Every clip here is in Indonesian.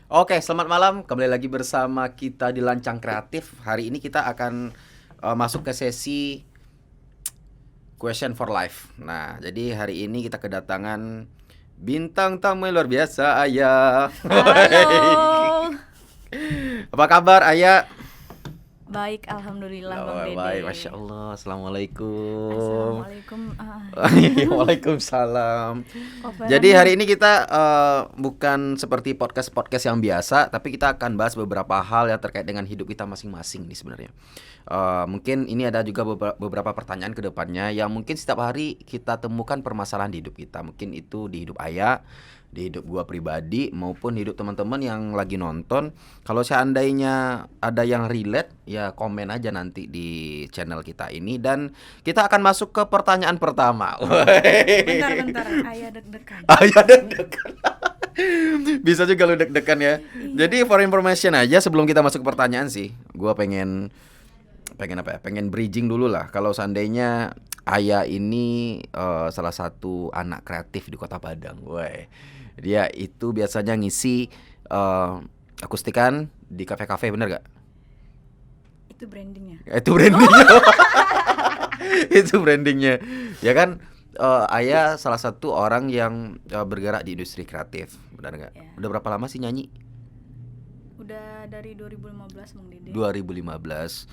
Oke, selamat malam. Kembali lagi bersama kita di Lancang Kreatif. Hari ini kita akan masuk ke sesi Question for Life. Nah, jadi hari ini kita kedatangan bintang tamu yang luar biasa, Ayah. Halo. Apa kabar, Ayah? Baik, alhamdulillah Bang Dede. Baik, Masya Allah. Assalamualaikum. Assalamualaikum. Waalaikumsalam. Kabar Jadi nih? hari ini kita bukan seperti podcast-podcast yang biasa, tapi kita akan bahas beberapa hal yang terkait dengan hidup kita masing-masing nih sebenarnya. Mungkin ini ada juga beberapa pertanyaan ke depannya yang mungkin setiap hari kita temukan permasalahan di hidup kita. Mungkin itu di hidup Ayah, di hidup gua pribadi maupun di hidup teman-teman yang lagi nonton. Kalau seandainya ada yang relate, ya komen aja nanti di channel kita ini dan kita akan masuk ke pertanyaan pertama. Bentar, ayah deg-degan. Ayah deg-degan. Bisa juga lu deg-degan ya. Iya. Jadi for information aja sebelum kita masuk ke pertanyaan sih, gua pengen apa ya? Pengen bridging dulu lah. Kalau seandainya Ayah ini salah satu anak kreatif di Kota Padang. Woi. Dia itu biasanya ngisi akustikan di kafe-kafe, bener gak? Itu brandingnya. Itu brandingnya. Itu brandingnya. Ya kan, Ayah salah satu orang yang bergerak di industri kreatif, benar nggak? Ya. Udah berapa lama sih nyanyi? Udah dari 2015 Bang Dede. 2015.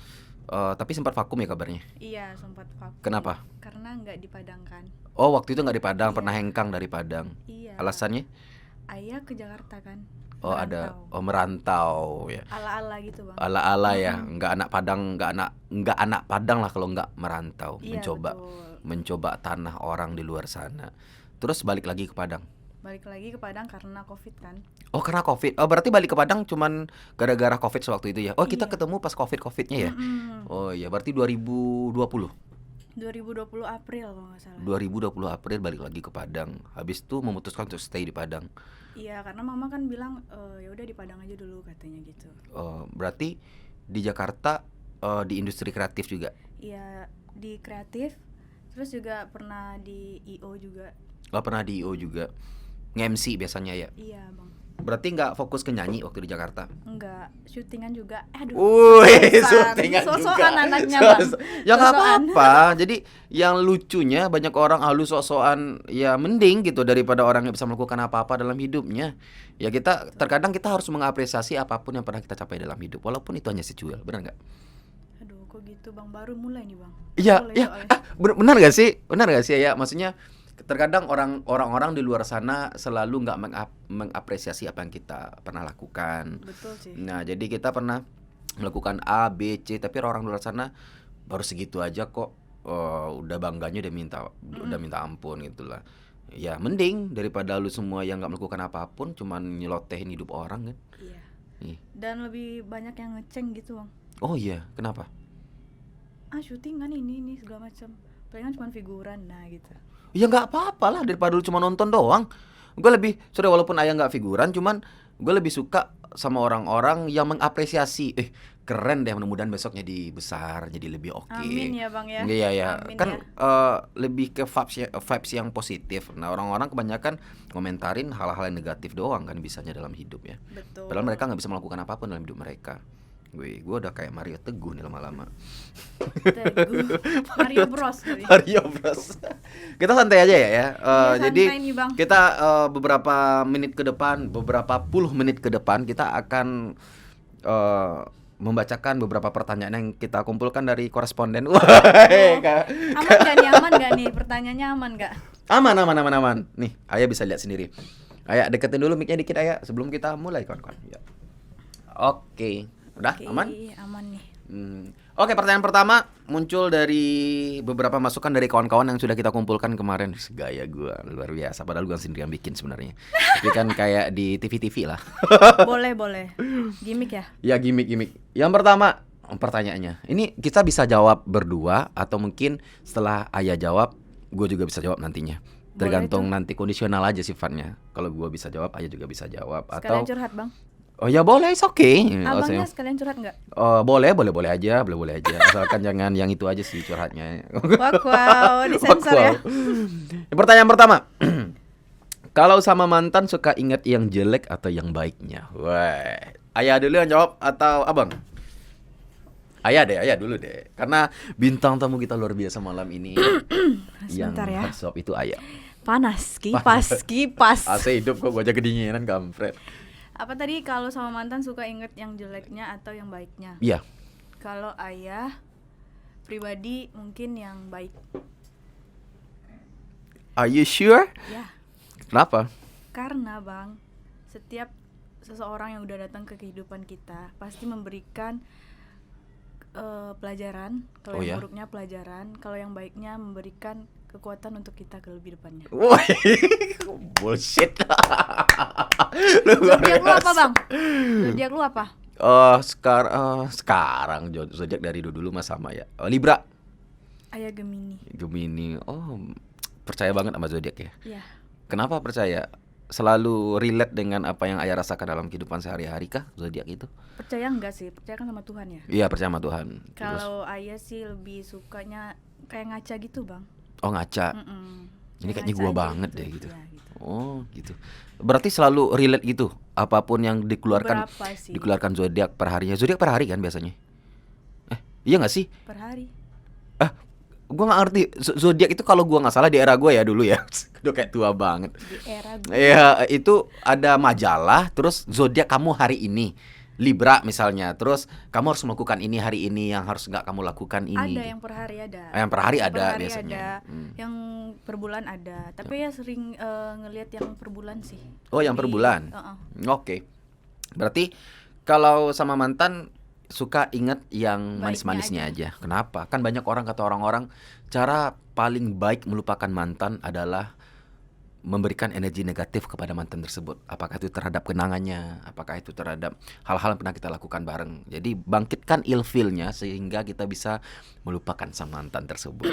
Tapi sempat vakum ya kabarnya. Iya, sempat vakum. Kenapa? Karena nggak dipadangkan. Oh, waktu itu nggak di Padang, Iya. pernah hengkang dari Padang. Iya. Alasannya? Ayah ke Jakarta kan. Oh, ada. Merantau. Oh, merantau ya. Ala-ala gitu Bang. Ala-ala ya, nggak anak Padang, nggak anak Padang lah kalau nggak merantau, Iya, betul. mencoba tanah orang di luar sana. Terus balik lagi ke Padang. Balik lagi ke Padang karena Covid kan. Oh, karena Covid. Oh, berarti balik ke Padang cuman gara-gara Covid sewaktu itu ya. Oh, kita Iya. ketemu pas Covidnya ya. Mm-mm. Oh iya, berarti 2020. 2020 April kalau nggak salah. 2020 April balik lagi ke Padang. Habis itu memutuskan untuk stay di Padang. Iya, karena mama kan bilang ya udah di Padang aja dulu katanya gitu. Berarti di Jakarta di industri kreatif juga. Iya, di kreatif, terus juga pernah di IO juga. Gak pernah di IO juga. Nge-MC biasanya ya. Iya, Bang. Berarti nggak fokus ke nyanyi waktu di Jakarta. Enggak, syutingan juga. Aduh. Wih, sosokan. syutingan Sosokan juga. anaknya, Bang. Ya nggak Sosokan. apa-apa. Jadi yang lucunya banyak orang halus sosokan, ya mending gitu daripada orang yang bisa melakukan apa-apa dalam hidupnya. Ya kita terkadang kita harus mengapresiasi apapun yang pernah kita capai dalam hidup, walaupun itu hanya secuil, benar nggak? Aduh, kok gitu, Bang? Baru mulai nih, Bang. Iya, Boleh ya. soalnya. Benar nggak sih? Benar nggak sih ya? Maksudnya terkadang orang-orang di luar sana selalu nggak mengapresiasi apa yang kita pernah lakukan. Betul sih. Nah, jadi kita pernah melakukan A, B, C, tapi orang luar sana baru segitu aja kok. Udah bangganya udah minta ampun gitulah. Ya, mending daripada lu semua yang nggak melakukan apapun, cuman nyelotehin hidup orang kan. Iya. Nih. Dan lebih banyak yang ngeceng gitu, Bang. Oh iya, kenapa? Syutingan ini segala macam. Palingan cuma figuran, nah gitu. Ya nggak apa-apa lah daripada lu cuma nonton doang. Gue lebih, sorry walaupun Ayah nggak figuran, cuman gue lebih suka sama orang-orang yang mengapresiasi. Keren deh, mudah-mudahan besok jadi besar, jadi lebih oke. Amin ya, Bang ya. Iya ya, Amin kan ya. lebih ke vibes yang positif. Nah orang-orang kebanyakan komentarin hal-hal yang negatif doang kan bisanya dalam hidup ya. Betul. Padahal mereka nggak bisa melakukan apapun dalam hidup mereka. Gue udah kayak Mario Teguh nih lama-lama. Teguh. Mario Bros kali. Mario Bros. Kita santai aja ya. Iya, Jadi santai nih, Bang. kita beberapa puluh menit ke depan kita akan membacakan beberapa pertanyaan yang kita kumpulkan dari koresponden. Wah, Aman gak nih? Pertanyaannya aman gak? aman. Nih, Ayah bisa lihat sendiri. Ayah deketin dulu mic-nya dikit Ayah sebelum kita mulai kawan-kawan. Ya. Oke. Udah Oke, aman? aman nih. Oke, pertanyaan pertama muncul dari beberapa masukan dari kawan-kawan yang sudah kita kumpulkan kemarin. Gaya gue luar biasa, padahal gue sendiri yang bikin sebenarnya. Tapi kan kayak di TV-TV lah. Boleh. Gimik ya? Ya gimmick. Yang pertama pertanyaannya, ini kita bisa jawab berdua atau mungkin setelah Ayah jawab, gue juga bisa jawab nantinya. Tergantung nanti kondisional aja sifatnya. Kalau gue bisa jawab, Ayah juga bisa jawab. Sekalian Atau curhat, Bang. oh ya boleh, it's okay. Abangnya sekalian curhat nggak? Boleh aja. Asalkan jangan yang itu aja sih curhatnya. Wow, disensor ya. Pertanyaan pertama. Kalau sama mantan suka ingat yang jelek atau yang baiknya? Wah, ayah dulu yang jawab atau abang? Ayah dulu deh. Karena bintang tamu kita luar biasa malam ini. Yang Sebentar ya. jawab itu ayah. Panas, kipas. AC hidup kok, gua aja kedinginan kampret. Apa tadi kalau sama mantan suka inget yang jeleknya atau yang baiknya? Iya. Kalau ayah pribadi mungkin yang baik. Are you sure? Ya, Kenapa? karena Bang, setiap seseorang yang udah datang ke kehidupan kita pasti memberikan pelajaran. Kalau Oh yang ya? buruknya pelajaran, kalau yang baiknya memberikan kekuatan untuk kita ke lebih depannya. Woi, bullshit. Luar Zodiak lu apa biasa. Bang? Zodiak lu apa? Sekarang zodiak dari dulu mah sama ya. Libra, Ayah Gemini. Gemini. Oh, percaya banget sama zodiak ya. Ya, Kenapa percaya? Selalu relate dengan apa yang ayah rasakan dalam kehidupan sehari-hari kah zodiak itu? percaya enggak sih? Percaya kan sama Tuhan ya. Iya, percaya sama Tuhan. Terus, Kalau ayah sih lebih sukanya kayak ngaca gitu Bang. oh ngaca. Mm-mm. Ini Kayak kayaknya ngaca gua aja banget deh gitu. Ya, gitu. Oh, gitu. Berarti selalu relate gitu. Apapun yang dikeluarkan Beberapa sih dikeluarkan zodiak per harinya. Zodiak per hari kan biasanya? Iya nggak sih? per hari. Gua nggak ngerti. Zodiak itu kalau gua nggak salah di era gua ya dulu ya. Udah kayak tua banget. Di era Iya, itu ada majalah, terus zodiak kamu hari ini. Libra misalnya, terus kamu harus melakukan ini hari ini, yang harus nggak kamu lakukan ini. ada yang per hari ada. Yang per hari Yang ada per hari biasanya. ada, Hmm. yang per bulan ada. Tapi ya sering ngelihat yang per bulan sih. Oh, yang per Di- bulan. Oke. Berarti kalau sama mantan suka ingat yang Baiknya manis-manisnya aja. Kenapa? Kan banyak orang, kata orang-orang, cara paling baik melupakan mantan adalah memberikan energi negatif kepada mantan tersebut. Apakah itu terhadap kenangannya, apakah itu terhadap hal-hal yang pernah kita lakukan bareng. Jadi bangkitkan ilfeel-nya sehingga kita bisa melupakan sang mantan tersebut.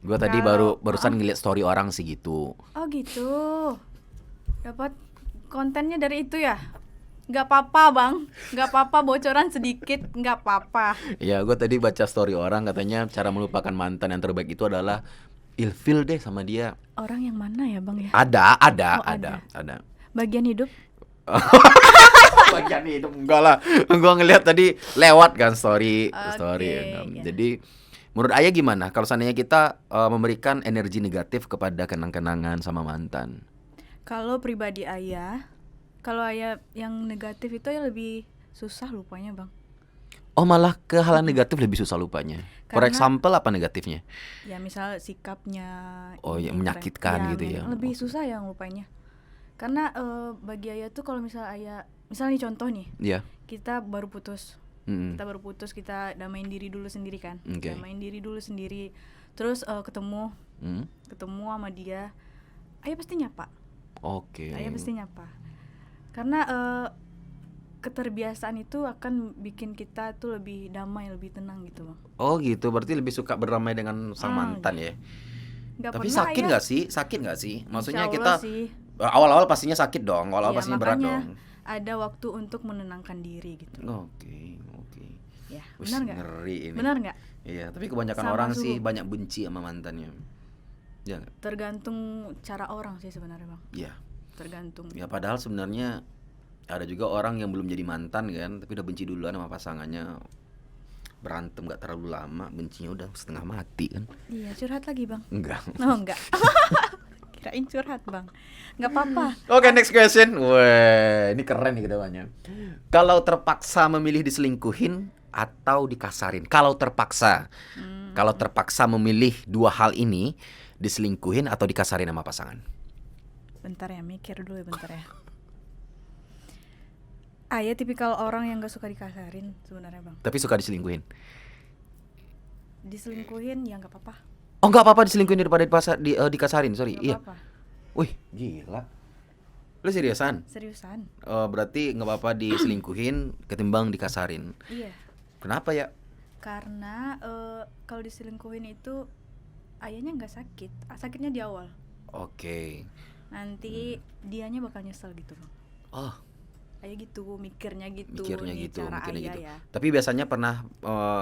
Gua tadi barusan ngeliat story orang sih gitu. Oh gitu. Dapat kontennya dari itu ya? Nggak apa-apa Bang. Nggak apa-apa bocoran sedikit, nggak apa-apa. Ya, gue tadi baca story orang katanya cara melupakan mantan yang terbaik itu adalah ilfeel deh sama dia. Orang yang mana ya Bang ya? Ada, Oh, ada. Bagian hidup? Bagian hidup enggak lah. Gue ngeliat tadi lewat kan story. Oke, ya. Jadi menurut Ayah gimana kalau seandainya kita memberikan energi negatif kepada kenang-kenangan sama mantan? Kalau pribadi ayah, kalau ayah yang negatif itu ya lebih susah lupanya Bang. Oh, malah ke hal yang negatif lebih susah lupanya. For Karena- example apa negatifnya? Ya misal sikapnya Oh, ini yang menyakitkan gitu ya. lebih susah yang lupanya. Karena bagi ayah tuh kalau misal ayah, misal nih contoh nih, Iya. kita baru putus, Mm-mm. kita damain diri dulu sendiri kan, Oke. damain diri dulu sendiri, terus ketemu Mm. sama dia, ayah pasti nyapa, Oke. ayah pasti nyapa, karena keterbiasaan itu akan bikin kita tuh lebih damai, lebih tenang gitu Bang. Oh gitu, berarti lebih suka beramai dengan sang mantan ya. Nggak Tapi pernah sakit ayah. nggak sih? Sakit nggak sih? Maksudnya Insya kita Allah sih. awal-awal pastinya sakit dong. Awal-awal Ya, pastinya berat makanya dong. ada waktu untuk menenangkan diri gitu. Oke. Ya, Wih, benar nggak? ngeri ini. Benar nggak? Iya, tapi kebanyakan Sama orang suhu. sih banyak benci sama mantannya. Ya nggak? Tergantung cara orang sih sebenarnya Bang. Iya. Tergantung. Ya padahal sebenarnya ada juga orang yang belum jadi mantan kan, tapi udah benci duluan sama pasangannya. Berantem gak terlalu lama, bencinya udah setengah mati kan. Iya, curhat lagi Bang. Enggak. Oh, enggak. Kirain curhat Bang. Nggak apa-apa. Oke, next question. Wah, ini keren nih kedepannya. Kalau terpaksa memilih diselingkuhin atau dikasarin? Kalau terpaksa memilih dua hal ini, diselingkuhin atau dikasarin sama pasangan? Bentar ya, mikir dulu ya bentar ya. Ayah tipikal orang yang gak suka dikasarin sebenarnya Bang. Tapi suka diselingkuhin. Diselingkuhin ya nggak apa-apa. Oh, nggak apa-apa diselingkuhin daripada dikasarin. Sorry. Nggak Iya. apa-apa. Wih, gila. Lu seriusan? Seriusan. Berarti nggak apa-apa diselingkuhin ketimbang dikasarin. Iya. Kenapa ya? Karena kalau diselingkuhin itu ayahnya nggak sakit, sakitnya di awal. Oke. Nanti dianya bakal nyesel gitu Bang. Oh, Ayah gitu, mikirnya gitu. mikirnya nih gitu, cara mikirnya ayah gitu. ya. Tapi biasanya pernah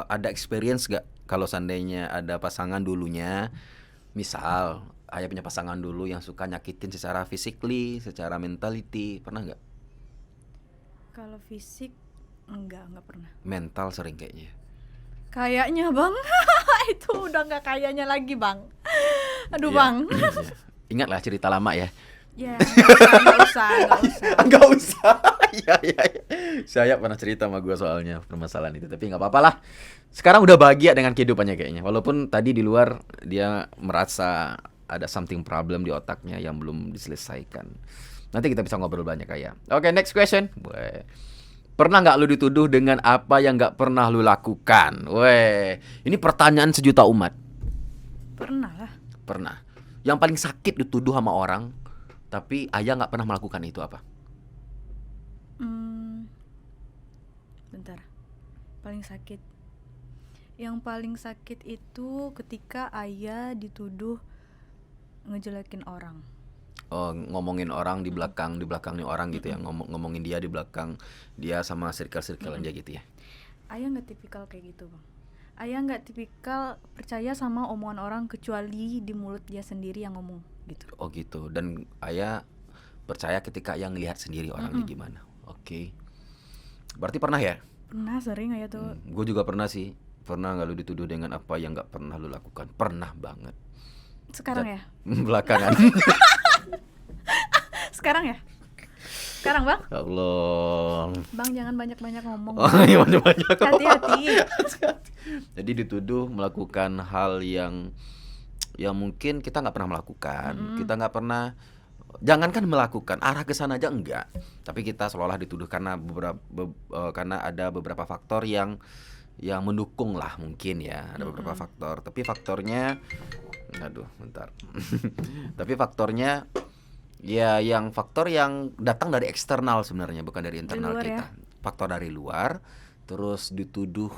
ada experience gak kalau seandainya ada pasangan dulunya, misal ayah punya pasangan dulu yang suka nyakitin secara physically, secara mentality, pernah nggak? Kalau fisik enggak pernah. Mental sering kayaknya. Kayaknya bang, itu udah nggak kayaknya lagi bang. Aduh Iya. bang. Iya. Ingatlah cerita lama ya. Ya nggak usah. Enggak usah. Iya. Saya pernah cerita sama gue soalnya permasalahan itu, tapi nggak apa-apa lah. Sekarang udah bahagia dengan kehidupannya kayaknya. Walaupun tadi di luar dia merasa ada something problem di otaknya yang belum diselesaikan. Nanti kita bisa ngobrol banyak kayak. Oke, next question. Weh. Pernah nggak lu dituduh dengan apa yang nggak pernah lu lakukan? Weh, ini pertanyaan sejuta umat. Pernah lah. Pernah. Yang paling sakit dituduh sama orang, tapi ayah nggak pernah melakukan itu apa? Bentar. Paling sakit. Yang paling sakit itu ketika ayah dituduh ngejelekin orang. Oh, ngomongin orang di belakangnya orang gitu ya, ngomongin dia di belakang dia sama circle-circle aja gitu ya. Ayah nggak tipikal kayak gitu bang. Ayah nggak tipikal percaya sama omongan orang kecuali di mulut dia sendiri yang ngomong gitu. Oh gitu. Dan ayah percaya ketika ayah ngelihat sendiri orangnya gimana. Oke. Berarti pernah ya? Pernah sering ayah tuh. Gue juga pernah sih. Pernah nggak lu dituduh dengan apa yang nggak pernah lu lakukan? Pernah banget. Sekarang ya? Belakangan. Sekarang ya? Sekarang bang? Ya Allah. Bang jangan banyak-banyak ngomong. Oh, iya banyak. Hati-hati. Jadi dituduh melakukan hal yang mungkin kita nggak pernah melakukan. Kita nggak pernah, jangankan melakukan, arah ke sana aja enggak. Tapi kita seolah dituduh karena karena ada beberapa faktor yang mendukung lah mungkin ya. Ada beberapa faktor. Tapi faktornya, aduh, bentar. Tapi faktornya ya faktor yang datang dari eksternal sebenarnya, bukan dari internal luar kita. ya? Faktor dari luar, terus dituduh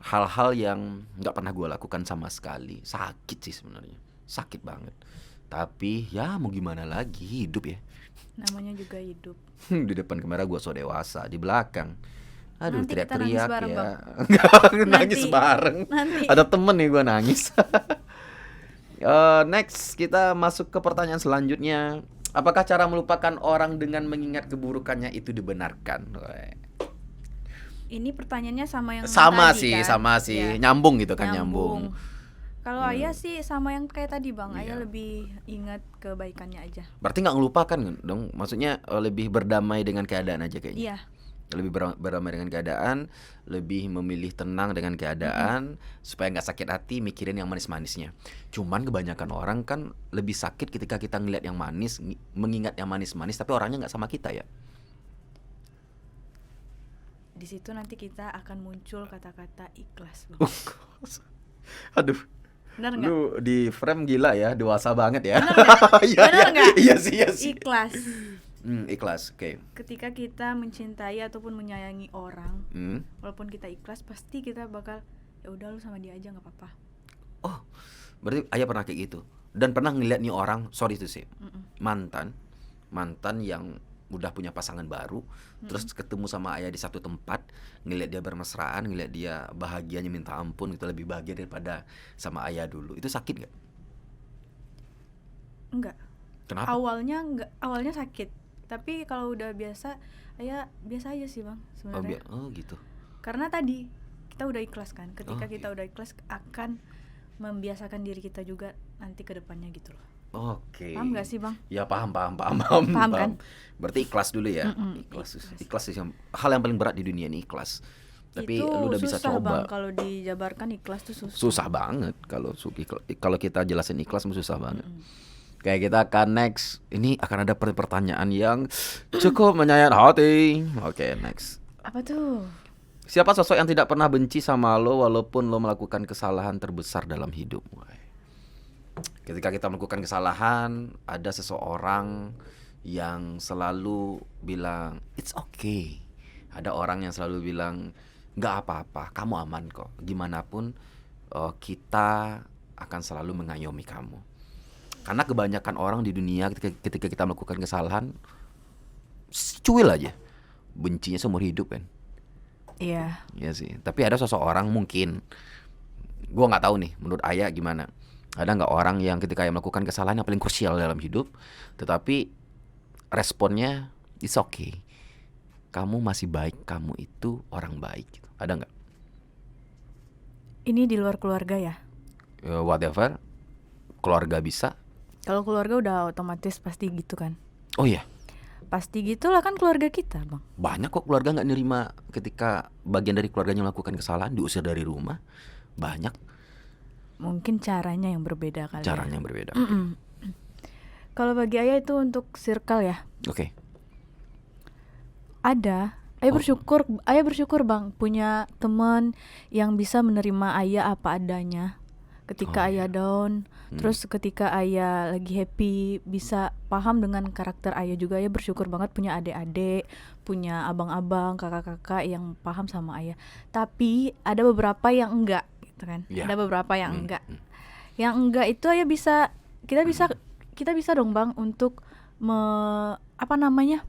hal-hal yang nggak pernah gue lakukan sama sekali. Sakit sih sebenarnya, sakit banget. Tapi ya mau gimana lagi, hidup ya. Namanya juga hidup. Di depan kamera gue so dewasa, di belakang aduh Nanti kita teriak-teriak nangis bareng, ya. Bang. Nangis Nanti. bareng. Nanti. Ada temen nih gue nangis. Next kita masuk ke pertanyaan selanjutnya. Apakah cara melupakan orang dengan mengingat keburukannya itu dibenarkan? Ini pertanyaannya sama yang Sama tadi, sih, kan? sama sih. Ya. Nyambung gitu kan, nyambung. Kalau ayah sih sama yang kayak tadi bang, Iya. ayah lebih ingat kebaikannya aja. Berarti nggak ngelupakan dong? Maksudnya lebih berdamai dengan keadaan aja kayaknya. Iya. Lebih berdamai dengan keadaan, lebih memilih tenang dengan keadaan, supaya nggak sakit hati mikirin yang manis-manisnya. Cuman kebanyakan orang kan lebih sakit ketika kita ngeliat yang manis, mengingat yang manis-manis, tapi orangnya nggak sama kita ya. Di situ nanti kita akan muncul kata-kata ikhlas bang. Aduh. Benar nggak? Lu di frame gila ya, dewasa banget ya. Benar nggak? Iya sih. Ikhlas. Ikhlas, oke. Ketika kita mencintai ataupun menyayangi orang, Hmm. walaupun kita ikhlas, pasti kita bakal ya udah lu sama dia aja nggak apa-apa. Oh, berarti ayah pernah kayak gitu. Dan pernah ngeliat nih orang, sorry to say, mantan yang udah punya pasangan baru, terus ketemu sama ayah di satu tempat, ngeliat dia bermesraan, ngeliat dia bahagianya minta ampun, itu lebih bahagia daripada sama ayah dulu. Itu sakit nggak? Enggak. Kenapa? Awalnya sakit. Tapi kalau udah biasa, ayah biasa aja sih bang sebenarnya. Oh gitu. Karena tadi kita udah ikhlas kan. Ketika Oh, kita udah ikhlas akan membiasakan diri kita juga nanti ke depannya gitu loh. Oke. Paham gak sih bang? Ya paham. Paham kan? Berarti ikhlas dulu ya. Ikhlas sih hal yang paling berat di dunia ini, ikhlas. Tapi itu lu udah bisa susah coba. bang, kalau dijabarkan ikhlas tuh susah. Susah banget kalau kita jelasin ikhlas susah banget. Kayak kita akan next. Ini akan ada pertanyaan yang cukup menyayat hati. Oke, next. Apa tuh? Siapa sosok yang tidak pernah benci sama lo walaupun lo melakukan kesalahan terbesar dalam hidup? Ketika kita melakukan kesalahan, ada seseorang yang selalu bilang it's okay. Ada orang yang selalu bilang nggak apa-apa, kamu aman kok. Gimana pun kita akan selalu mengayomi kamu. Karena kebanyakan orang di dunia ketika kita melakukan kesalahan, cuil aja, bencinya seumur hidup kan. Iya. Iya sih. Tapi ada seseorang mungkin, gua nggak tahu nih, menurut ayah gimana. Ada nggak orang yang ketika ayah melakukan kesalahan yang paling krusial dalam hidup, tetapi responnya it's okay, kamu masih baik, kamu itu orang baik gitu. Ada nggak? Ini di luar keluarga ya. Whatever, keluarga bisa. Kalau keluarga udah otomatis pasti gitu kan. Oh iya, Pasti gitulah kan keluarga kita, Bang. banyak kok keluarga nggak nerima ketika bagian dari keluarganya melakukan kesalahan, diusir dari rumah. Banyak Mungkin caranya yang berbeda kali caranya ya. yang berbeda. Mm-mm. Kalau bagi ayah itu untuk circle ya. Oke. Ada. Ayah bersyukur Bang punya teman yang bisa menerima ayah apa adanya. Ketika Oh, ayah iya. down, terus ketika ayah lagi happy bisa paham dengan karakter ayah juga. Ayah bersyukur banget punya adik-adik, punya abang-abang, kakak-kakak yang paham sama ayah. Tapi ada beberapa yang enggak gitu kan. Iya. Ada beberapa yang Hmm, enggak. hmm. Yang enggak itu ayah bisa kita bisa dong Bang untuk apa namanya?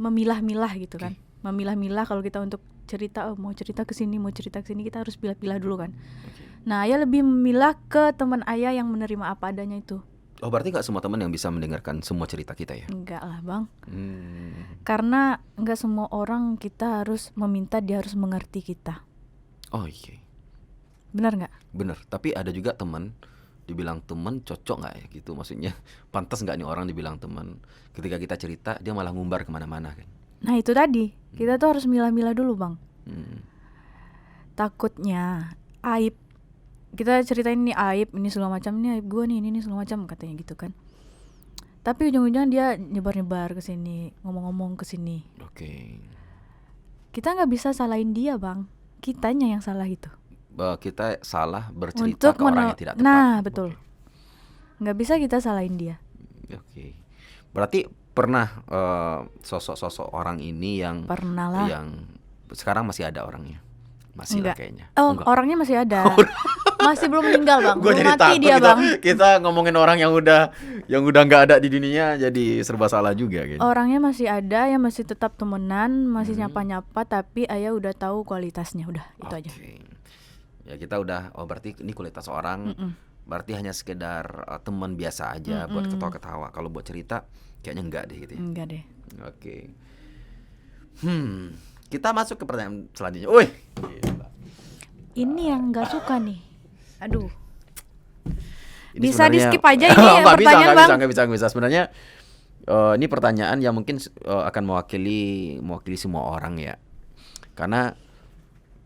Memilah-milah gitu kan. Memilah-milah kalau kita untuk cerita, oh, mau cerita ke sini, mau cerita ke sini, kita harus pilah-pilah dulu kan. Oke. Nah, ayah lebih memilah ke teman ayah yang menerima apa adanya itu. Oh, berarti nggak semua teman yang bisa mendengarkan semua cerita kita ya? Enggak lah, Bang. Hmm. Karena enggak semua orang kita harus meminta dia harus mengerti kita. Oh iya, Benar nggak? bener. Tapi ada juga teman, dibilang teman cocok nggak ya gitu? Maksudnya pantas nggak nih orang dibilang teman? Ketika kita cerita dia malah ngumbar kemana-mana kan? Nah, itu tadi. Kita tuh harus milah-milah dulu, Bang. Hmm. Takutnya aib. Kita ceritain ini aib, ini segala macam, ini aib gue nih, ini segala macam katanya gitu kan. Tapi ujung-ujungnya dia nyebar-nyebar ke sini, ngomong-ngomong ke sini. Oke. Kita nggak bisa salahin dia, Bang. Kitanya yang salah itu. Kita salah bercerita Untuk ke orang yang tidak tepat. Nah, betul. Nggak bisa kita salahin dia. Oke. Berarti pernah sosok-sosok orang ini yang Pernah lah. yang sekarang masih ada orangnya? Masih lah Enggak. kayaknya. Oh, Enggak. orangnya masih ada. Masih belum meninggal, Bang. Gue Belum jadi mati takut dia, Bang. kita ngomongin orang yang udah nggak ada di dunia, jadi serba salah juga kan. Orangnya masih ada, yang masih tetap temenan, masih nyapa-nyapa, tapi ayah udah tahu kualitasnya, udah itu aja. Oke. Ya kita udah, oh berarti ini kualitas orang, berarti hanya sekedar teman biasa aja buat ketawa-ketawa. Kalau buat cerita kayaknya enggak deh gitu ya. Enggak deh. Oke. Kita masuk ke pertanyaan selanjutnya. Wih. Gila. Ini yang nggak suka nih. Aduh. Ini Bisa sebenarnya- di-skip aja ini Nggak pertanyaan, bisa, Bang. nggak bisa. Sebenarnya ini pertanyaan yang mungkin akan mewakili semua orang ya. Karena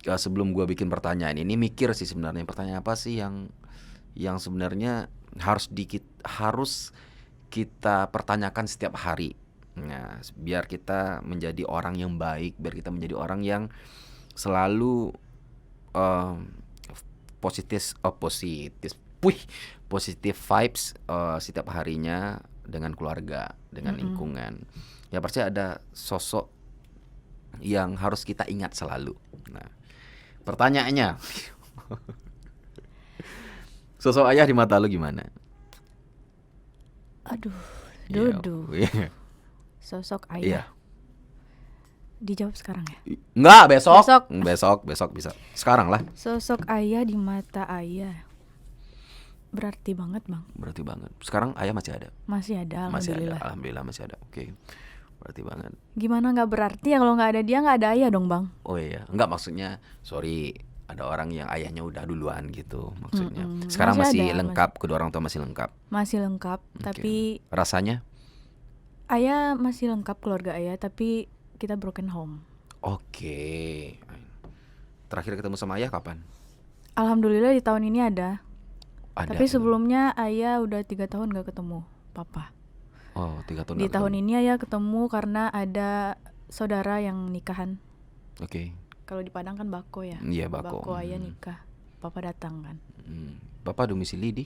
sebelum gua bikin pertanyaan ini mikir sih sebenarnya pertanyaan apa sih yang sebenarnya harus kita pertanyakan setiap hari. Nah, biar kita menjadi orang yang baik, biar kita menjadi orang yang selalu positif vibes setiap harinya dengan keluarga, dengan lingkungan. Ya pasti ada sosok yang harus kita ingat selalu. Nah, pertanyaannya, sosok ayah di mata lu gimana? Aduh. Iya, Duduh. iya. Sosok Iya. ayah. Dijawab sekarang ya. Enggak, Besok. besok bisa. Sekarang lah. Sosok ayah di mata ayah. Berarti banget, Bang. Berarti banget. Sekarang ayah masih ada. Masih ada, Masih alhamdulillah. ada. Alhamdulillah masih ada. Oke. Berarti banget. Gimana nggak berarti ya kalau nggak ada dia nggak ada ayah dong, Bang. Oh iya, enggak maksudnya sorry, ada orang yang ayahnya udah duluan gitu maksudnya. Sekarang Masih masih ada, lengkap, kedua orang tua masih lengkap. Masih lengkap, Oke. tapi Rasanya? ayah masih lengkap keluarga ayah, tapi kita broken home. Oke. Terakhir ketemu sama ayah kapan? Alhamdulillah di tahun ini ada. Ada. Tapi sebelumnya ayah udah 3 tahun gak ketemu papa. Oh, 3 tahun. Di nggak tahun ketemu. ini ayah ketemu karena ada saudara yang nikahan. Oke. Kalau di Padang kan bako ya. Iya, bako. ayah nikah. Papa datang kan. Bapak domisili di?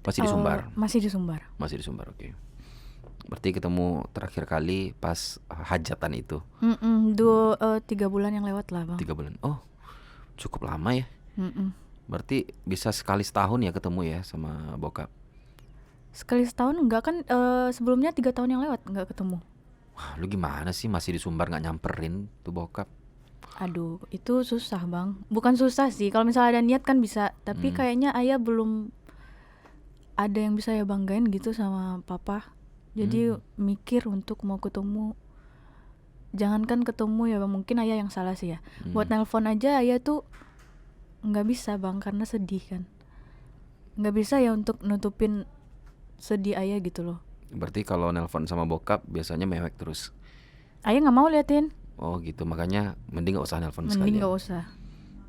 Masih di Sumbar. Masih di Sumbar. Masih di Sumbar, oke. Berarti ketemu terakhir kali pas hajatan itu 3 bulan yang lewat lah, Bang. 3 bulan. Oh, cukup lama ya. Mm-mm. Berarti bisa sekali setahun ya ketemu ya sama bokap. Sekali setahun enggak kan, sebelumnya 3 tahun yang lewat enggak ketemu. Wah, lu gimana sih masih di Sumbar nggak nyamperin tuh bokap? Aduh, itu susah bang. Bukan susah sih, kalau misalnya ada niat kan bisa. Tapi kayaknya ayah belum ada yang bisa ya banggain gitu sama papa. Jadi mikir untuk mau ketemu. Jangankan ketemu ya bang, mungkin ayah yang salah sih ya. Buat nelpon aja ayah tuh nggak bisa bang, karena sedih kan. Nggak bisa ya untuk nutupin sedih ayah gitu loh. Berarti kalau nelpon sama bokap biasanya mewek terus. Ayah nggak mau liatin, Oh gitu, makanya mending gak usah nelpon mending sekalian. nggak usah.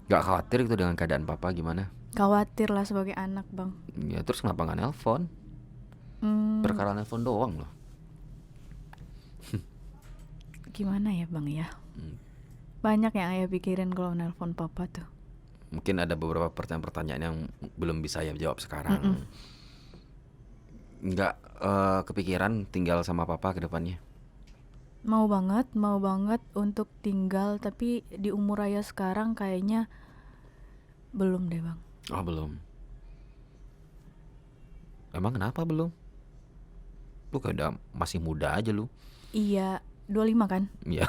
Gak khawatir gitu dengan keadaan papa gimana? Khawatir lah sebagai anak bang. Ya terus kenapa gak nelpon? Perkara nelpon doang loh. Gimana ya bang ya? Banyak yang ayah pikirin kalau nelpon papa tuh. Mungkin ada beberapa pertanyaan-pertanyaan yang belum bisa saya jawab sekarang. Nggak kepikiran tinggal sama papa ke depannya? Mau banget untuk tinggal, tapi di umur ayah sekarang kayaknya belum deh bang. Oh belum. Emang kenapa belum? Lu kayak udah masih muda aja lu. Iya, 25 kan? Iya.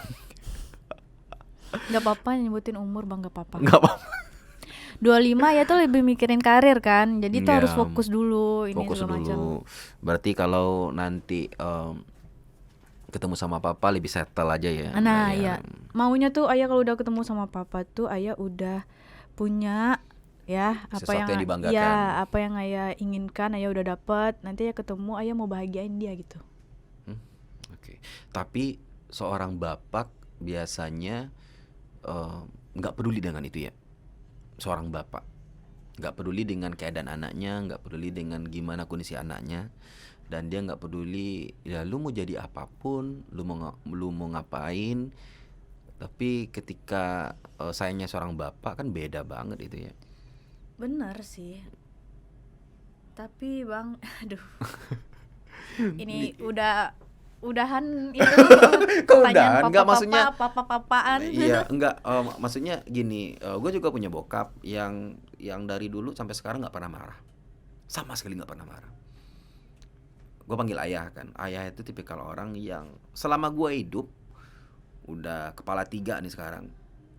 Gak apa-apa nyebutin umur bang, gak apa-apa. Nggak apa-apa. 25 ya tuh lebih mikirin karir kan, jadi tuh Iya, harus fokus dulu ini fokus segala macam. dulu. Berarti kalau nanti ketemu sama papa lebih settle aja ya. Nah Nggak ya, maunya tuh ayah kalau udah ketemu sama papa tuh ayah udah punya ya apa Sesuatu yang dibanggakan. ya apa yang ayah inginkan, ayah udah dapet. Nanti ayah ketemu, ayah mau bahagiain dia gitu. Oke. Tapi seorang bapak biasanya nggak peduli dengan itu ya. Seorang bapak nggak peduli dengan keadaan anaknya, nggak peduli dengan gimana kondisi anaknya, dan dia nggak peduli ya lu mau jadi apapun, lu mau ngapain. Tapi ketika sayangnya seorang bapak kan beda banget itu ya. Bener sih. Tapi bang, aduh, ini udahan itu Kok pertanyaan udahan? Nggak, maksudnya papa-papaan. iya, enggak, maksudnya gini, gue juga punya bokap yang dari dulu sampai sekarang nggak pernah marah, sama sekali nggak pernah marah. Gue panggil ayah kan, ayah itu tipikal orang yang selama gue hidup, udah kepala 3 nih sekarang,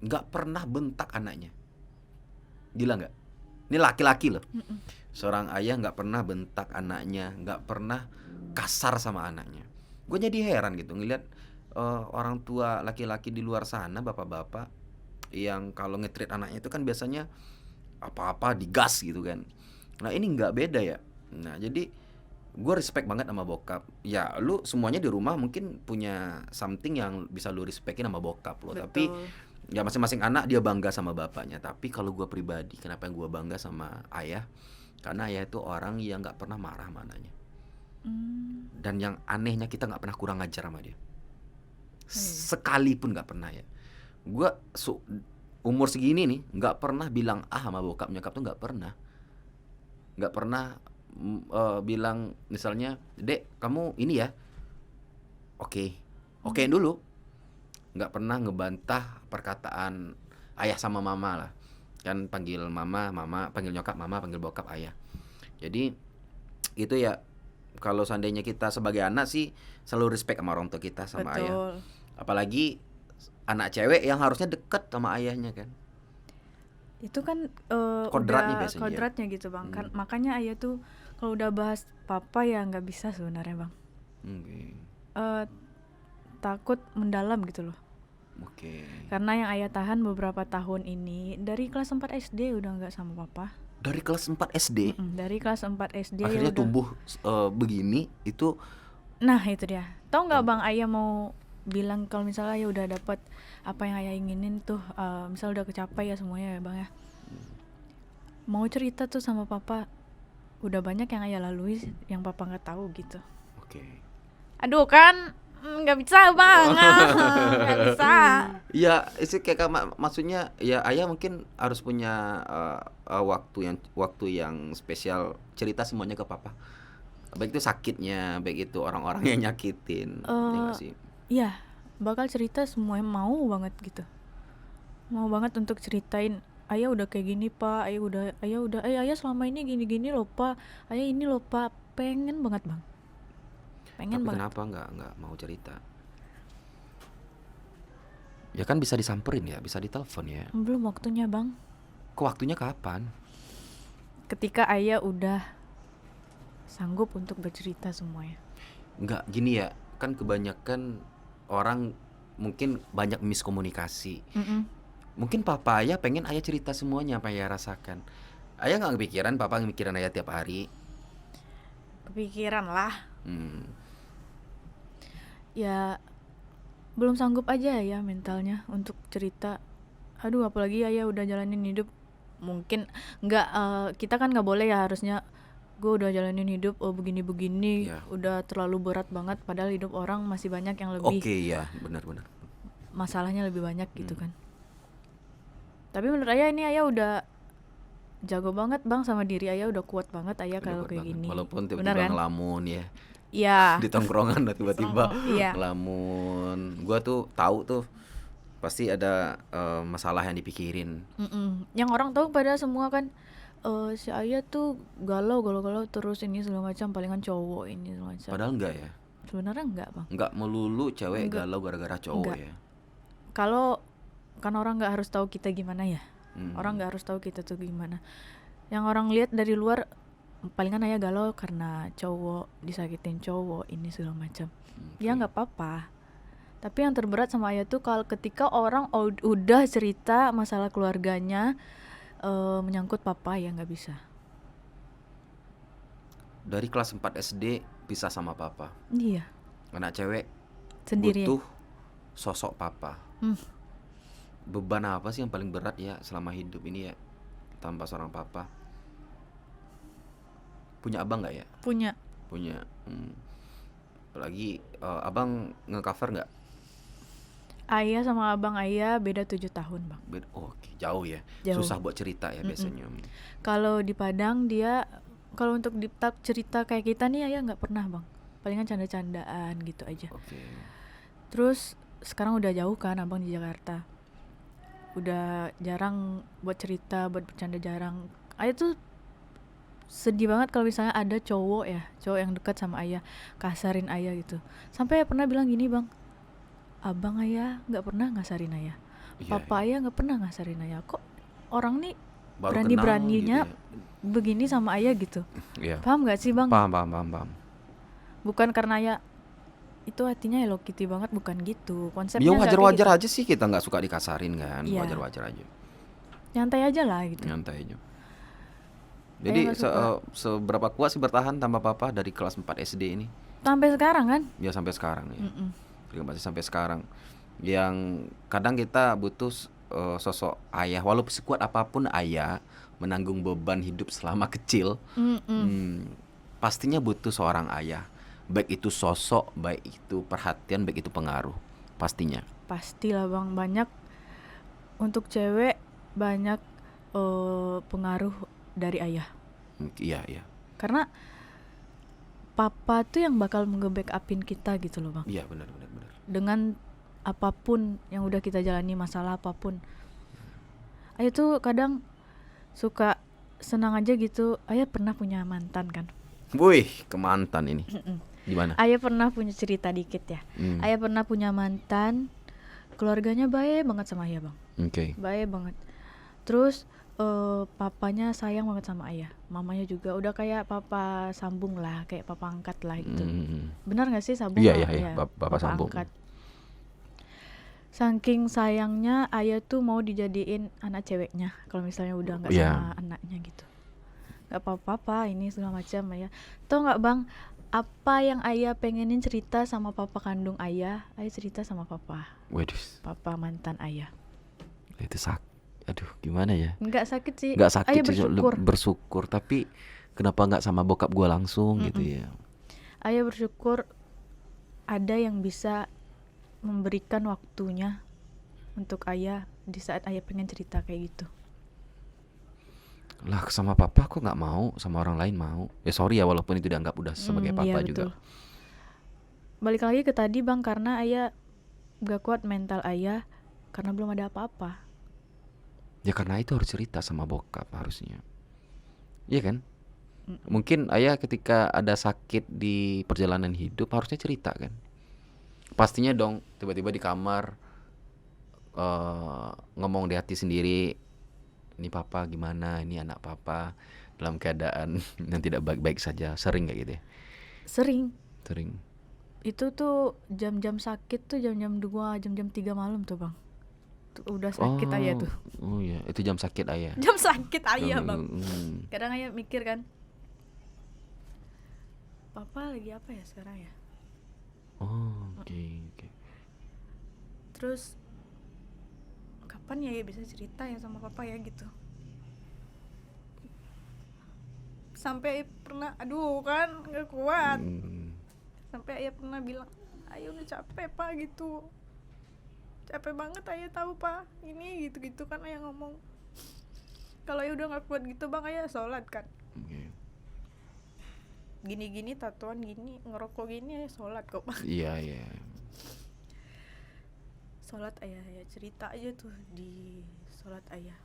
nggak pernah bentak anaknya. Gila nggak? Ini laki-laki loh. Seorang ayah nggak pernah bentak anaknya, nggak pernah kasar sama anaknya. Gue jadi heran gitu ngeliat orang tua laki-laki di luar sana, bapak-bapak yang kalau nge-treat anaknya itu kan biasanya apa-apa digas gitu kan. Nah ini nggak beda ya. Nah jadi gue respect banget sama bokap. Ya lu semuanya di rumah mungkin punya something yang bisa lu respectin sama bokap lo. Tapi ya masing-masing anak dia bangga sama bapaknya. Tapi kalau gue pribadi, kenapa yang gue bangga sama ayah? Karena ayah itu orang yang nggak pernah marah sama anaknya. Dan yang anehnya kita nggak pernah kurang ajar sama dia. Sekalipun nggak pernah ya. Gue umur segini nih nggak pernah bilang sama bokap nyokap tuh nggak pernah. Nggak pernah bilang misalnya, dek kamu ini ya, okein dulu. Nggak pernah ngebantah perkataan ayah sama mama lah. Kan panggil mama, panggil nyokap mama, panggil bokap ayah. Jadi itu ya, kalau seandainya kita sebagai anak sih selalu respect sama orang tua kita, sama ayah. Apalagi anak cewek yang harusnya deket sama ayahnya kan. Itu kan Kodratnya udah biasanya. kodratnya gitu bang. Kan makanya ayah tuh kalau udah bahas papa ya nggak bisa sebenarnya bang. Takut mendalam gitu loh. Karena yang ayah tahan beberapa tahun ini dari kelas 4 SD udah nggak sama papa. Dari kelas 4 SD? Dari kelas 4 SD akhirnya udah tumbuh begini itu. Nah itu dia. Tahu nggak bang, ayah mau bilang kalau misalnya ayah udah dapat apa yang ayah inginin tuh, misalnya udah kecapai ya semuanya ya bang ya, mau cerita tuh sama papa, udah banyak yang ayah lalui yang papa nggak tahu gitu. Aduh kan nggak bisa bang. Nggak bisa. Ya itu kayak maksudnya ya ayah mungkin harus punya waktu yang spesial cerita semuanya ke papa, baik itu sakitnya, baik itu orang-orang yang nyakitin. Ya nggak sih? Iya, bakal cerita semuanya, mau banget gitu, mau banget untuk ceritain, ayah udah kayak gini pak, ayah selama ini gini loh pak, ayah ini loh pak, pengen banget bang, pengen tapi banget. Kenapa nggak mau cerita? Ya kan bisa disamperin ya, bisa ditelepon ya. Belum waktunya bang. Waktunya kapan? Ketika ayah udah sanggup untuk bercerita semuanya. Enggak, gini ya, kan kebanyakan orang mungkin banyak miskomunikasi. Mm-mm. Mungkin papa ayah pengen ayah cerita semuanya apa ayah rasakan. Ayah nggak kepikiran papa mikirin ayah tiap hari. Kepikiran lah. Hmm. Ya belum sanggup aja ya mentalnya untuk cerita. Aduh, apalagi ayah udah jalanin hidup. Mungkin nggak, kita kan nggak boleh ya harusnya. Gue udah jalanin hidup begini-begini, Ya. udah terlalu berat banget. Padahal hidup orang masih banyak yang lebih Oke ya, benar-benar. masalahnya lebih banyak gitu kan. Tapi menurut ayah ini ayah udah jago banget bang sama diri ayah, udah kuat banget ayah Udah kalau kuat kayak banget. gini. Walaupun Benar tiba-tiba kan? ngelamun ya. Iya. Di tongkrongan tiba-tiba Iya. ngelamun. Gua tuh tahu tuh pasti ada masalah yang dipikirin. Yang orang tahu pada semua kan, si ayah tuh galau terus ini segala macam, palingan cowok ini segala macam. Padahal enggak ya. Sebenarnya enggak bang. Enggak melulu cewek Enggak. galau gara-gara cowok Enggak. ya. Kalau kan orang nggak harus tahu kita gimana ya. Hmm. Orang nggak harus tahu kita tuh gimana. Yang orang lihat dari luar, palingan ayah galau karena cowok, disakitin cowok ini segala macam. Ya nggak apa-apa. Tapi yang terberat sama ayah tuh kalau ketika orang udah cerita masalah keluarganya, menyangkut papa, ya nggak bisa. Dari kelas 4 SD pisah sama papa. Iya. Anak cewek Sendiri. butuh sosok papa. Hmm. Beban apa sih yang paling berat ya selama hidup ini ya tanpa seorang papa? Punya abang nggak ya? Punya. Punya. Apalagi abang nge-cover nggak? Ayah sama abang ayah beda 7 tahun bang. Oh, oke, jauh ya. Jauh. Susah buat cerita ya biasanya. Kalau di Padang dia, kalau untuk cerita kayak kita nih ayah nggak pernah bang. Palingan canda-candaan gitu aja. Oke. Terus sekarang udah jauh kan abang di Jakarta. Udah jarang buat cerita, buat bercanda jarang. Ayah tuh sedih banget kalau misalnya ada cowok yang dekat sama ayah, kasarin ayah gitu. Sampai pernah bilang gini bang, abang ayah nggak pernah ngasarin ayah, papa ayah nggak pernah ngasarin ayah. Kok orang nih Baru berani-beraninya kenal gitu begini sama ayah gitu. ya. Paham nggak sih bang? Paham. Bukan karena ayah itu hatinya Hello Kitty banget, bukan gitu konsepnya. Ya nggak kayak wajar-wajar gitu. aja sih, kita nggak suka dikasarin kan. Iya. Wajar-wajar aja. Nyantai aja lah gitu. Nyantai aja. Jadi nggak suka. seberapa kuat sih bertahan tanpa papa dari kelas 4 SD ini? Sampai sekarang kan. Ya sampai sekarang ya. Mm-mm. Jadi masih sampai sekarang. Yang kadang kita butuh sosok ayah, walaupun sekuat apapun ayah menanggung beban hidup selama kecil, pastinya butuh seorang ayah. Baik itu sosok, baik itu perhatian, baik itu pengaruh. Pastinya. Pastilah bang, banyak untuk cewek banyak pengaruh dari ayah. Iya. Karena papa tuh yang bakal nge-backupin kita gitu loh bang. Iya benar. Dengan apapun yang udah kita jalani, masalah apapun. Ayah tuh kadang suka senang aja gitu. Ayah pernah punya mantan kan. Wih, ke mantan ini. Gimana? Ayah pernah punya cerita dikit ya. Ayah pernah punya mantan, keluarganya baik banget sama ayah bang. Oke. Baik banget. Terus papanya sayang banget sama ayah, mamanya juga udah kayak papa sambung lah, kayak papa angkat lah gitu. Benar nggak sih sambung? Iya, bapak sambung. Angkat. Saking sayangnya ayah tuh mau dijadiin anak ceweknya kalau misalnya udah nggak sama anaknya gitu. Nggak apa-apa ini segala macam ayah. Tau nggak bang, apa yang ayah pengenin cerita sama papa kandung ayah cerita sama papa. Waduh. Papa mantan ayah. Itu aduh gimana ya? Nggak sakit sih. Nggak sakit ayah sih, bersyukur. tapi kenapa nggak sama bokap gue langsung gitu ya? Ayah bersyukur ada yang bisa memberikan waktunya untuk ayah di saat ayah pengen cerita kayak gitu. Lah sama papa kok nggak mau, sama orang lain mau? Ya sorry ya, walaupun itu dianggap udah sebagai papa iya, juga. betul. Balik lagi ke tadi bang, karena ayah gak kuat mental ayah karena belum ada apa-apa. Ya karena itu harus cerita sama bokap harusnya. Iya kan? Mungkin ayah ketika ada sakit di perjalanan hidup harusnya cerita kan. Pastinya dong tiba-tiba di kamar ngomong di hati sendiri, ini papa gimana, ini anak papa dalam keadaan yang tidak baik-baik saja, sering kayak gitu ya? Sering. Sering. Itu tuh jam-jam sakit tuh jam-jam 2, jam-jam 3 malam tuh bang. Tuh, udah sakit ayah tuh. Oh iya, itu jam sakit ayah. Jam sakit ayah bang. Hmm. Kadang ayah mikir kan, papa lagi apa ya sekarang ya. Oh, oke. Terus kapan ya bisa cerita ya sama papa ya gitu. Sampai pernah aduh kan gak kuat. Sampai ayah pernah bilang, ayah udah capek pak gitu, capek banget ayah tahu pak ini gitu-gitu kan ayah ngomong. Kalau ayah udah gak kuat gitu bang, ayah sholat kan. Gini-gini tatoan gini, ngerokok gini ayah sholat kok bang. Iya. Sholat ayah cerita aja tuh di sholat ayah.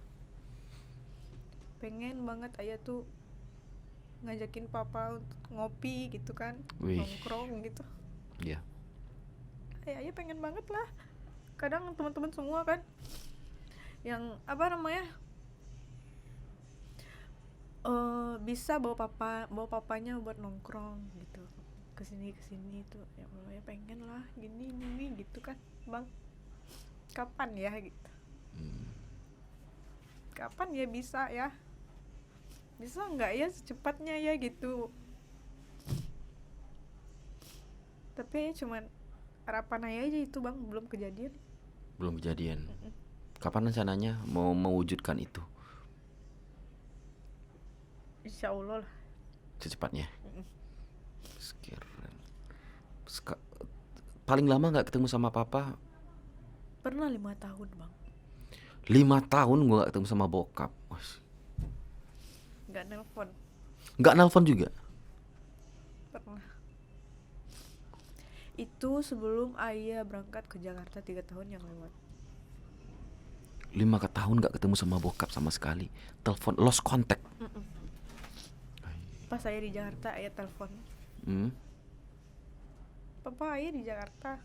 Pengen banget ayah tuh ngajakin papa untuk ngopi gitu kan. Wih. Nongkrong gitu. Iya. Ayah pengen banget lah. Kadang teman-teman semua kan yang bisa bawa papanya buat nongkrong gitu, kesini tuh ya Allah ya pengen lah gini gitu kan bang. Kapan ya gitu. Kapan ya bisa nggak ya secepatnya ya gitu. Tapi ya cuman harapan ayah aja itu bang, belum kejadian. Kapan rencananya mau mewujudkan itu? Insya Allah lah secepatnya. Paling lama nggak ketemu sama papa? Pernah 5 tahun bang. 5 tahun gue gak ketemu sama bokap. Nggak nelpon juga? Pernah. Itu sebelum ayah berangkat ke Jakarta 3 tahun yang lewat. 5 tahun gak ketemu sama bokap sama sekali. Telepon, lost contact. Pas ayah di Jakarta ayah telepon. Papa ayah di Jakarta.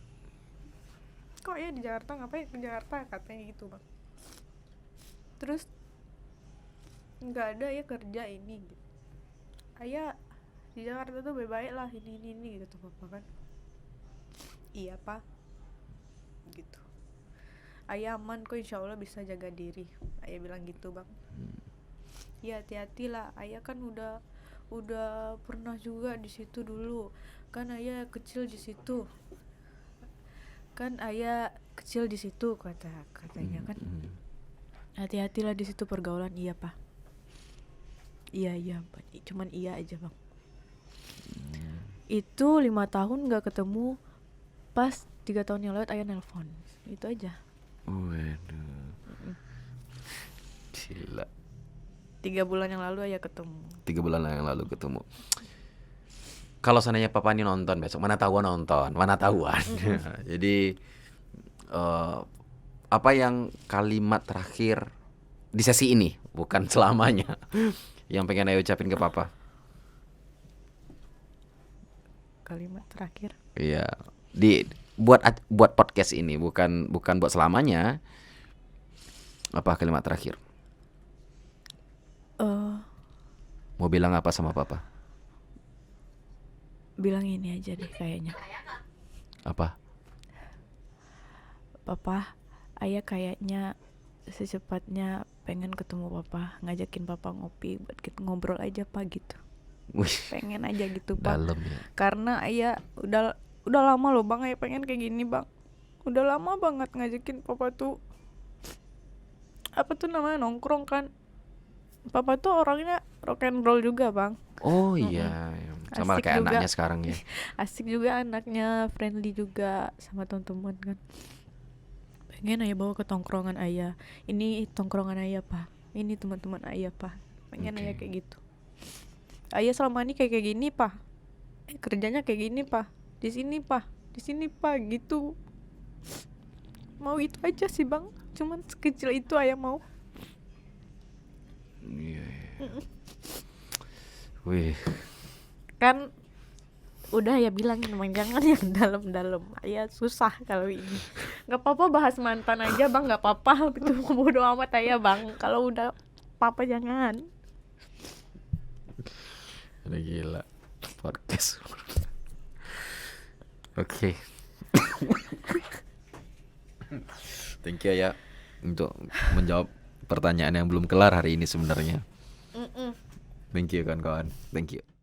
Kok ayah di Jakarta, ngapain ke Jakarta, katanya gitu bang. Terus nggak ada ya kerja ini gitu. Ayah di Jakarta tuh baik-baik lah ini gitu papa kan. Iya pak gitu. Ayah aman kok, insya Allah bisa jaga diri, ayah bilang gitu bang. Ya hati-hati lah, ayah kan udah pernah juga di situ dulu kan, ayah kecil di situ katanya kan. Hati-hatilah di situ pergaulan. Iya pak. Iya cuman iya aja bang. Itu 5 tahun gak ketemu. Pas 3 tahun yang lewat ayah nelpon. Itu aja. Waduh. Gila. 3 bulan yang lalu ayah ketemu. 3 bulan yang lalu ketemu. Kalau seandainya papa ini nonton besok, mana tahuan. Jadi apa yang kalimat terakhir di sesi ini, bukan selamanya, yang pengen ayah ucapin ke papa? Kalimat terakhir? Iya, buat podcast ini, bukan buat selamanya. Apa kalimat terakhir? Mau bilang apa sama papa? Bilang ini aja deh kayaknya. Apa? Papa, ayah kayaknya secepatnya pengen ketemu papa, ngajakin papa ngopi buat kita ngobrol aja pak gitu. Pengen aja gitu pak. Dalam ya. Karena ayah udah lama loh bang, ayah pengen kayak gini bang. Udah lama banget ngajakin papa tuh nongkrong kan. Papa tuh orangnya rock and roll juga bang. Oh iya, sama kayak anaknya sekarang ya. Asik juga anaknya, friendly juga sama teman-teman kan. Pengen ayah bawa ke tongkrongan ayah. Ini tongkrongan ayah pak, ini teman-teman ayah pak. Pengen ayah kayak gitu. Ayah selama ini kayak gini pak, kerjanya kayak gini pak, di sini pak gitu. Mau itu aja sih bang, cuman sekecil itu ayah mau. Iya. Wih. Kan udah ya bilang memang jangan yang dalam-dalam. Ayah susah kalau ini. Gak apa-apa bahas mantan aja bang, gak apa-apa gitu. Bodo amat ya bang. Kalau udah papa jangan. Udah gila podcast. Oke. Thank you ya untuk menjawab pertanyaan yang belum kelar hari ini sebenarnya. Thank you kawan-kawan. Thank you.